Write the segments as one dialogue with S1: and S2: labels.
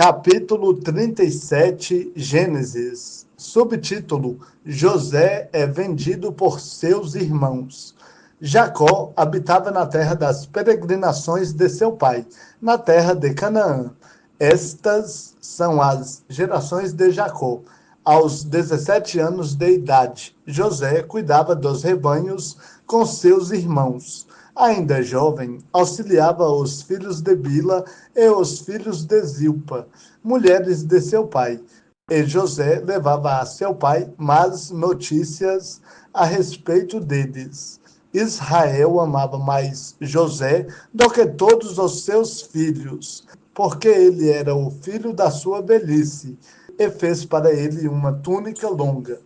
S1: Capítulo 37, Gênesis. Subtítulo: José é vendido por seus irmãos. Jacó habitava na terra das peregrinações de seu pai, na terra de Canaã. Estas são as gerações de Jacó. Aos 17 anos de idade, José cuidava dos rebanhos com seus irmãos. Ainda jovem, auxiliava os filhos de Bila e os filhos de Zilpa, mulheres de seu pai. E José levava a seu pai más notícias a respeito deles. Israel amava mais José do que todos os seus filhos, porque ele era o filho da sua velhice, e fez para ele uma túnica longa.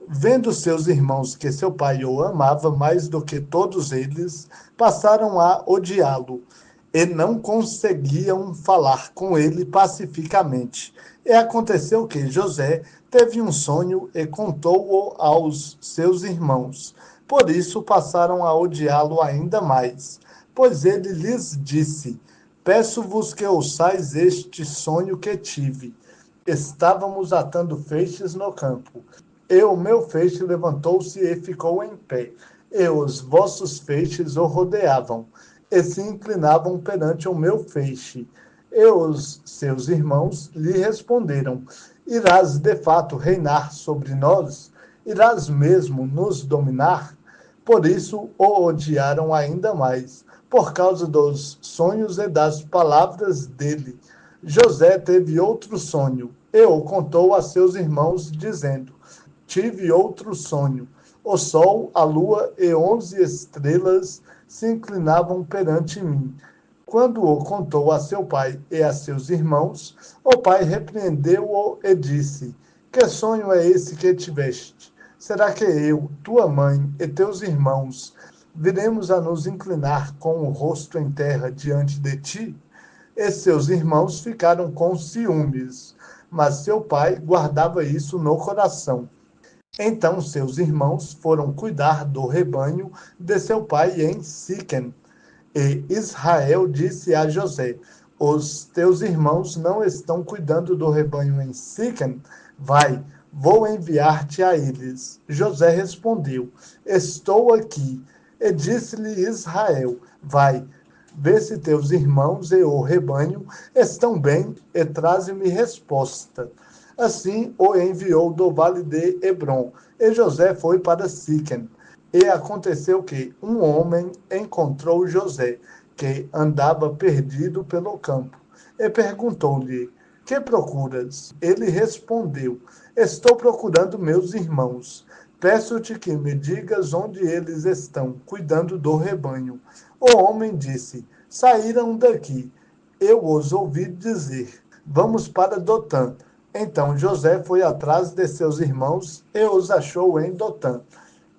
S1: Vendo seus irmãos que seu pai o amava mais do que todos eles, passaram a odiá-lo e não conseguiam falar com ele pacificamente. E aconteceu que José teve um sonho e contou-o aos seus irmãos. Por isso passaram a odiá-lo ainda mais. Pois ele lhes disse: Peço-vos que ouçais este sonho que tive. Estávamos atando feixes no campo. E o meu feixe levantou-se e ficou em pé, e os vossos feixes o rodeavam, e se inclinavam perante o meu feixe. E os seus irmãos lhe responderam: Irás de fato reinar sobre nós? Irás mesmo nos dominar? Por isso o odiaram ainda mais, por causa dos sonhos e das palavras dele. José teve outro sonho, e o contou a seus irmãos, dizendo: Tive outro sonho. O sol, a lua e 11 estrelas se inclinavam perante mim. Quando o contou a seu pai e a seus irmãos, o pai repreendeu-o e disse: Que sonho é esse que tiveste? Será que eu, tua mãe e teus irmãos viremos a nos inclinar com o rosto em terra diante de ti? E seus irmãos ficaram com ciúmes, mas seu pai guardava isso no coração. Então seus irmãos foram cuidar do rebanho de seu pai em Siquém. E Israel disse a José: Os teus irmãos não estão cuidando do rebanho em Siquém? Vai, vou enviar-te a eles. José respondeu: Estou aqui. E disse-lhe Israel: Vai, vê se teus irmãos e o rebanho estão bem e traze-me resposta. Assim o enviou do vale de Hebrom, e José foi para Siquém. E aconteceu que um homem encontrou José, que andava perdido pelo campo, e perguntou-lhe: Que procuras? Ele respondeu: Estou procurando meus irmãos. Peço-te que me digas onde eles estão, cuidando do rebanho. O homem disse: Saíram daqui. Eu os ouvi dizer: Vamos para Dotã. Então José foi atrás de seus irmãos e os achou em Dotã.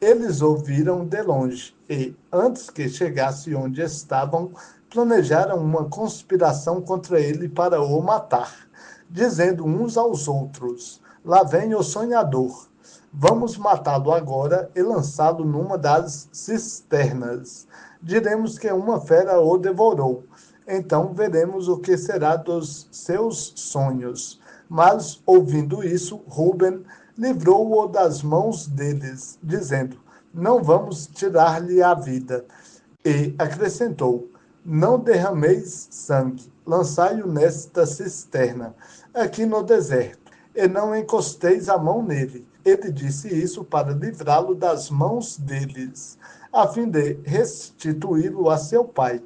S1: Eles o viram de longe e, antes que chegasse onde estavam, planejaram uma conspiração contra ele para o matar, dizendo uns aos outros: Lá vem o sonhador. Vamos matá-lo agora e lançá-lo numa das cisternas. Diremos que uma fera o devorou. Então veremos o que será dos seus sonhos. Mas, ouvindo isso, Ruben livrou-o das mãos deles, dizendo: Não vamos tirar-lhe a vida. E acrescentou: Não derrameis sangue, lançai-o nesta cisterna, aqui no deserto, e não encosteis a mão nele. Ele disse isso para livrá-lo das mãos deles, a fim de restituí-lo a seu pai.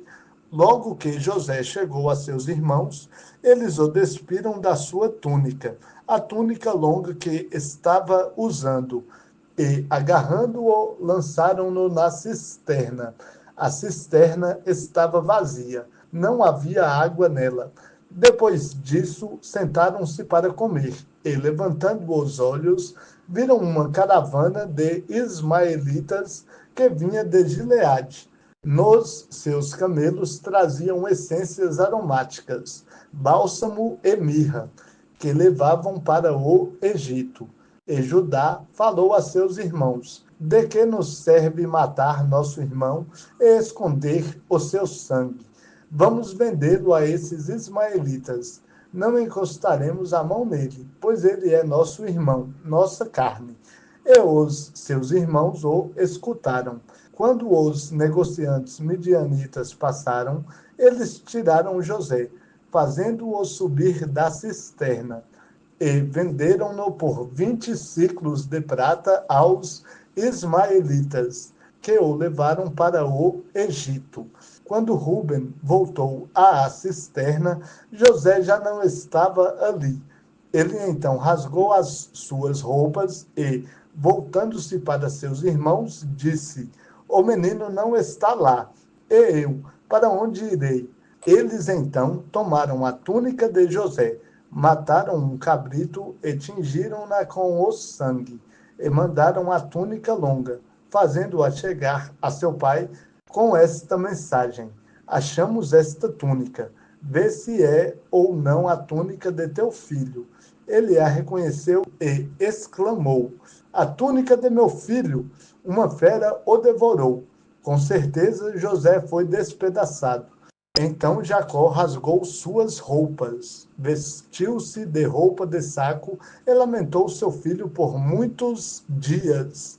S1: Logo que José chegou a seus irmãos, eles o despiram da sua túnica, a túnica longa que estava usando, e, agarrando-o, lançaram-no na cisterna. A cisterna estava vazia, não havia água nela. Depois disso, sentaram-se para comer, e, levantando os olhos, viram uma caravana de ismaelitas que vinha de Gileade. Nos seus camelos traziam essências aromáticas, bálsamo e mirra, que levavam para o Egito. E Judá falou a seus irmãos: De que nos serve matar nosso irmão e esconder o seu sangue? Vamos vendê-lo a esses ismaelitas. não encostaremos a mão nele, pois ele é nosso irmão, nossa carne. E os seus irmãos o escutaram. Quando os negociantes midianitas passaram, eles tiraram José, fazendo-o subir da cisterna, e venderam-no por 20 siclos de prata aos ismaelitas, que o levaram para o Egito. Quando Ruben voltou à cisterna, José já não estava ali. Ele então rasgou as suas roupas e, voltando-se para seus irmãos, disse: O menino não está lá. E eu, para onde irei? Eles então tomaram a túnica de José, mataram um cabrito e tingiram-na com o sangue, e mandaram a túnica longa, fazendo-a chegar a seu pai com esta mensagem: Achamos esta túnica, vê se é ou não a túnica de teu filho. Ele a reconheceu e exclamou: A túnica de meu filho, uma fera o devorou. Com certeza José foi despedaçado. Então Jacó rasgou suas roupas, vestiu-se de roupa de saco e lamentou seu filho por muitos dias.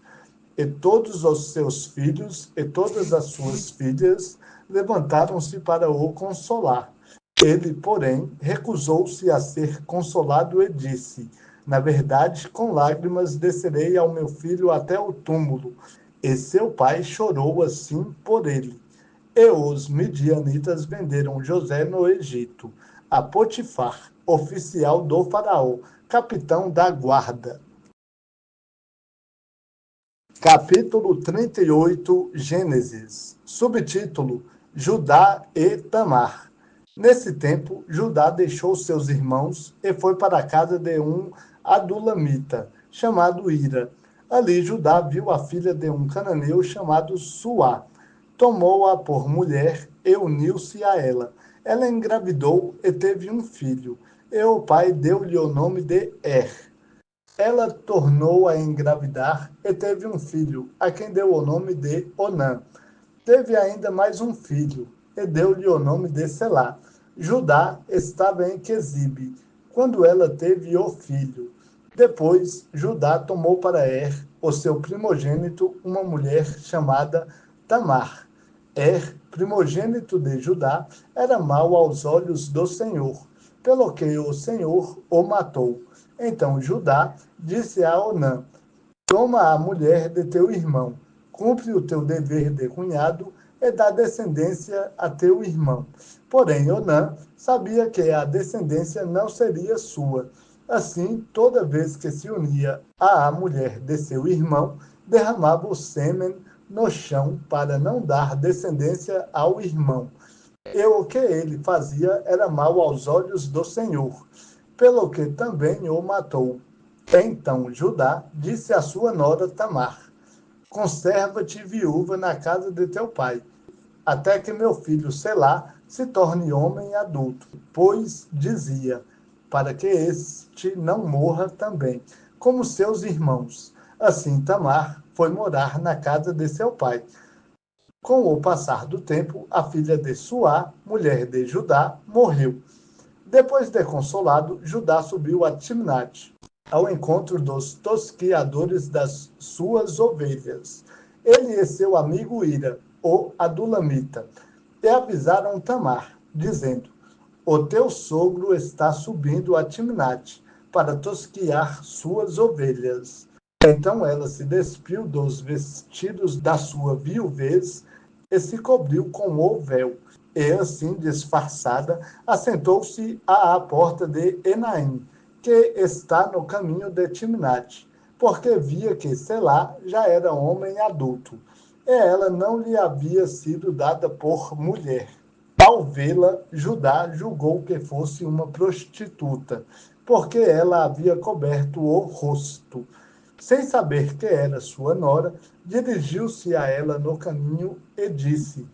S1: E todos os seus filhos e todas as suas filhas levantaram-se para o consolar. Ele, porém, recusou-se a ser consolado e disse: Na verdade, com lágrimas descerei ao meu filho até o túmulo. E seu pai chorou assim por ele. E os midianitas venderam José no Egito, a Potifar, oficial do faraó, capitão da guarda. Capítulo 38, Gênesis. Subtítulo: Judá e Tamar. Nesse tempo, Judá deixou seus irmãos e foi para a casa de um adulamita, chamado Ira. Ali Judá viu a filha de um cananeu chamado Suá. Tomou-a por mulher e uniu-se a ela. Ela engravidou e teve um filho, e o pai deu-lhe o nome de Ela tornou a engravidar e teve um filho, a quem deu o nome de Onã. Teve ainda mais um filho, e deu-lhe o nome de Selá. Judá estava em Quezibe, quando ela teve o filho. Depois, Judá tomou para o seu primogênito, uma mulher chamada Tamar. Primogênito de Judá, era mau aos olhos do Senhor, pelo que o Senhor o matou. Então Judá disse a Onã: Toma a mulher de teu irmão, cumpre o teu dever de cunhado e dá descendência a teu irmão. Porém, Onã sabia que a descendência não seria sua. Assim, toda vez que se unia à mulher de seu irmão, derramava o sêmen no chão para não dar descendência ao irmão. E o que ele fazia era mal aos olhos do Senhor, pelo que também o matou. Então Judá disse à sua nora Tamar: Conserva-te viúva na casa de teu pai, até que meu filho Selá se torne homem adulto. Pois dizia: Para que este não morra também, como seus irmãos. Assim Tamar foi morar na casa de seu pai. Com o passar do tempo, a filha de Suá, mulher de Judá, morreu. Depois de consolado, Judá subiu a Timnate, ao encontro dos tosquiadores das suas ovelhas. Ele e seu amigo Ira, o adulamita, e avisaram Tamar, dizendo: O teu sogro está subindo a Timnate para tosquiar suas ovelhas. Então ela se despiu dos vestidos da sua viuvez e se cobriu com o véu. E assim, disfarçada, assentou-se à porta de Enaim, que está no caminho de Timnate, porque via que Selá já era homem adulto, e ela não lhe havia sido dada por mulher. Ao vê-la, Judá julgou que fosse uma prostituta, porque ela havia coberto o rosto. Sem saber que era sua nora, dirigiu-se a ela no caminho e disse: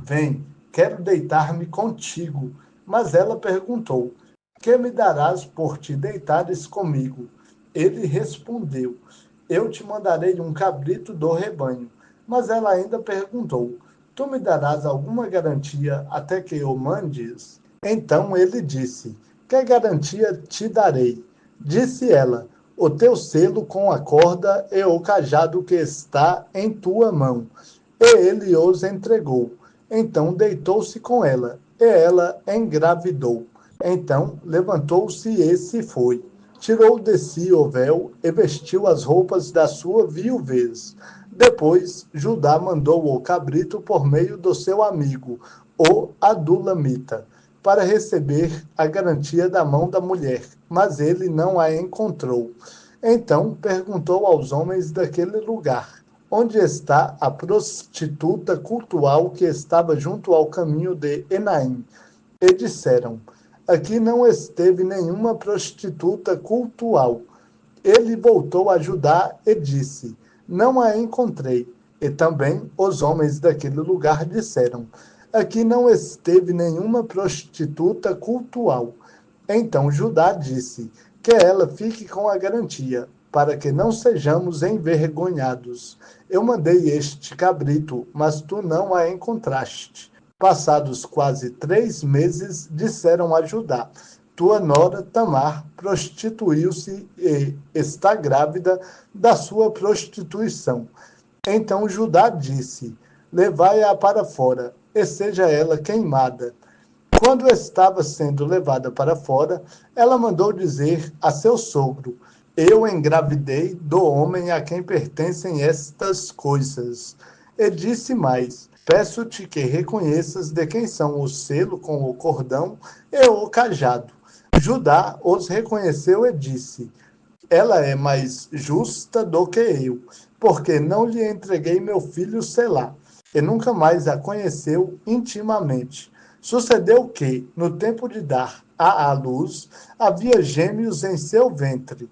S1: Vem, quero deitar-me contigo. Mas ela perguntou: Que me darás por te deitares comigo? Ele respondeu: Eu te mandarei um cabrito do rebanho. Mas ela ainda perguntou: Tu me darás alguma garantia até que o mandes? Então ele disse: que garantia te darei? Disse ela, o teu selo com a corda e o cajado que está em tua mão. E ele os entregou. Então deitou-se com ela, e ela engravidou. Então levantou-se e se foi. Tirou de si o véu e vestiu as roupas da sua viuvez. Depois, Judá mandou o cabrito por meio do seu amigo, o Adulamita, para receber a garantia da mão da mulher, mas ele não a encontrou. Então perguntou aos homens daquele lugar: onde está a prostituta cultual que estava junto ao caminho de Enaim? E disseram: aqui não esteve nenhuma prostituta cultual. Ele voltou a Judá e disse: não a encontrei. E também os homens daquele lugar disseram: aqui não esteve nenhuma prostituta cultual. Então Judá disse: que ela fique com a garantia, para que não sejamos envergonhados. Eu mandei este cabrito, mas tu não a encontraste. Passados quase 3 meses, disseram a Judá: tua nora Tamar prostituiu-se e está grávida da sua prostituição. Então Judá disse: levai-a para fora, e seja ela queimada. Quando estava sendo levada para fora, ela mandou dizer a seu sogro: eu engravidei do homem a quem pertencem estas coisas. E disse mais: peço-te que reconheças de quem são o selo com o cordão e o cajado. Judá os reconheceu e disse: ela é mais justa do que eu, porque não lhe entreguei meu filho Selá, e nunca mais a conheceu intimamente. Sucedeu que, no tempo de dar à luz, havia gêmeos em seu ventre,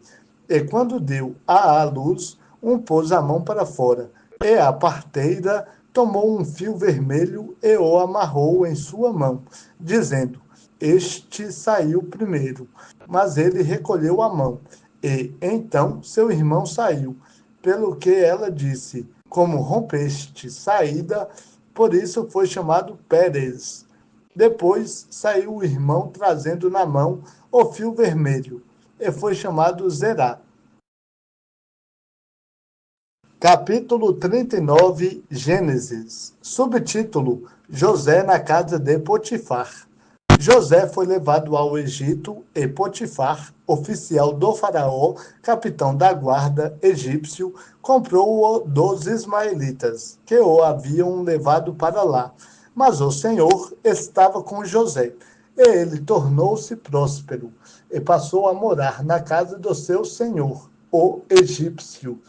S1: e quando deu à luz, um pôs a mão para fora, e a parteira tomou um fio vermelho e o amarrou em sua mão, dizendo: este saiu primeiro. Mas ele recolheu a mão. E então seu irmão saiu, pelo que ela disse: como rompeste saída, por isso foi chamado Pérez. Depois saiu o irmão trazendo na mão o fio vermelho, e foi chamado Zerá. Capítulo 39, Gênesis. Subtítulo: José na casa de Potifar. José foi levado ao Egito e Potifar, oficial do faraó, capitão da guarda egípcio, comprou-o dos ismaelitas, que o haviam levado para lá. Mas o Senhor estava com José, e ele tornou-se próspero, e passou a morar na casa do seu senhor, o egípcio.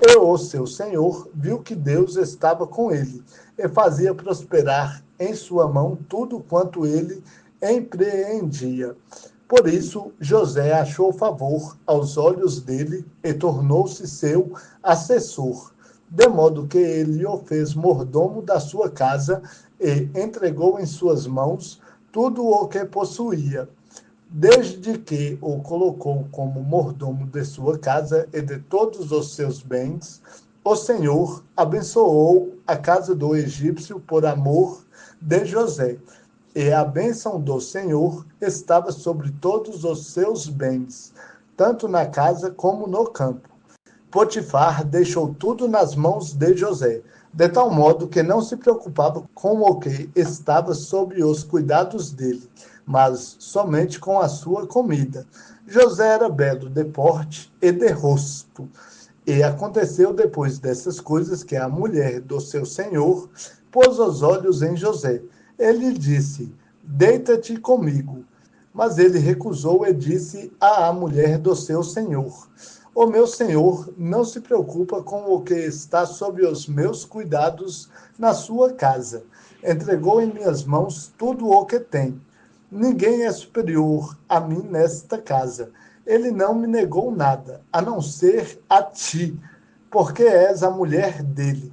S1: E o seu senhor viu que Deus estava com ele, e fazia prosperar em sua mão tudo quanto ele empreendia. Por isso, José achou favor aos olhos dele e tornou-se seu assessor, de modo que ele o fez mordomo da sua casa e entregou em suas mãos tudo o que possuía. Desde que o colocou como mordomo de sua casa e de todos os seus bens, o Senhor abençoou a casa do egípcio por amor de José. E a bênção do Senhor estava sobre todos os seus bens, tanto na casa como no campo. Potifar deixou tudo nas mãos de José, de tal modo que não se preocupava com o que estava sob os cuidados dele, mas somente com a sua comida. José era belo de porte e de rosto. E aconteceu depois dessas coisas que a mulher do seu senhor pôs os olhos em José. Ele disse: deita-te comigo. Mas ele recusou e disse à mulher do seu senhor: o meu senhor não se preocupa com o que está sob os meus cuidados na sua casa. Entregou em minhas mãos tudo o que tem. Ninguém é superior a mim nesta casa. Ele não me negou nada, a não ser a ti, porque és a mulher dele.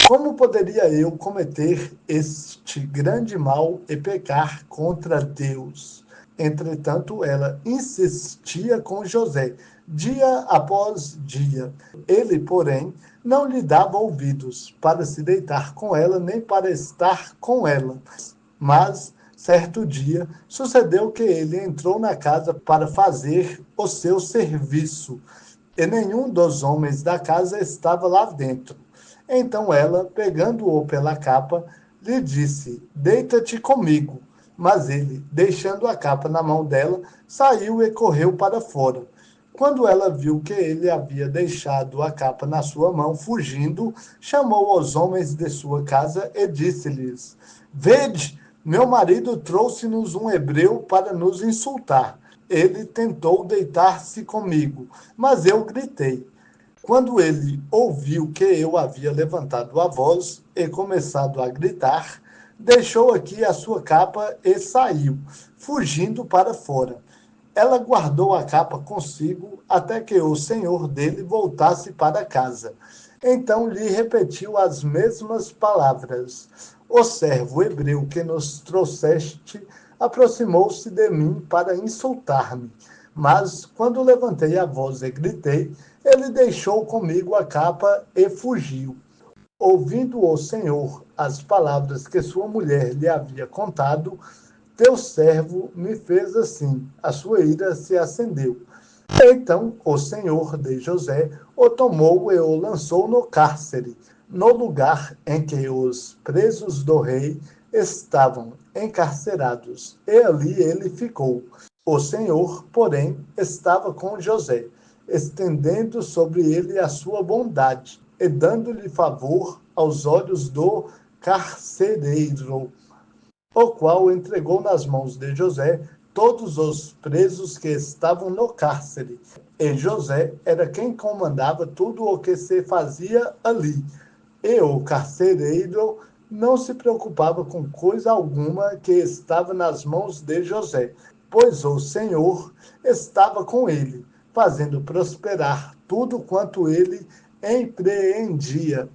S1: Como poderia eu cometer este grande mal e pecar contra Deus? Entretanto, ela insistia com José, dia após dia. Ele, porém, não lhe dava ouvidos para se deitar com ela, nem para estar com ela. Mas Certo dia, sucedeu que ele entrou na casa para fazer o seu serviço, e nenhum dos homens da casa estava lá dentro. Então ela, pegando-o pela capa, lhe disse: Deita-te comigo. Mas ele, deixando a capa na mão dela, saiu e correu para fora. Quando ela viu que ele havia deixado a capa na sua mão, fugindo, chamou os homens de sua casa e disse-lhes: Vede, meu marido trouxe-nos um hebreu para nos insultar. Ele tentou deitar-se comigo, mas eu gritei. Quando ele ouviu que eu havia levantado a voz e começado a gritar, deixou aqui a sua capa e saiu, fugindo para fora. Ela guardou a capa consigo até que o senhor dele voltasse para casa. Então lhe repetiu as mesmas palavras. O servo hebreu que nos trouxeste aproximou-se de mim para insultar-me. Mas, quando levantei a voz e gritei, ele deixou comigo a capa e fugiu. Ouvindo o Senhor as palavras que sua mulher lhe havia contado, teu servo me fez assim, a sua ira se acendeu. Então o senhor de José o tomou e o lançou no cárcere, no lugar em que os presos do rei estavam encarcerados, e ali ele ficou. O Senhor, porém, estava com José, estendendo sobre ele a sua bondade e dando-lhe favor aos olhos do carcereiro, o qual entregou nas mãos de José todos os presos que estavam no cárcere. E José era quem comandava tudo o que se fazia ali. E o carcereiro não se preocupava com coisa alguma que estava nas mãos de José, pois o Senhor estava com ele, fazendo prosperar tudo quanto ele empreendia.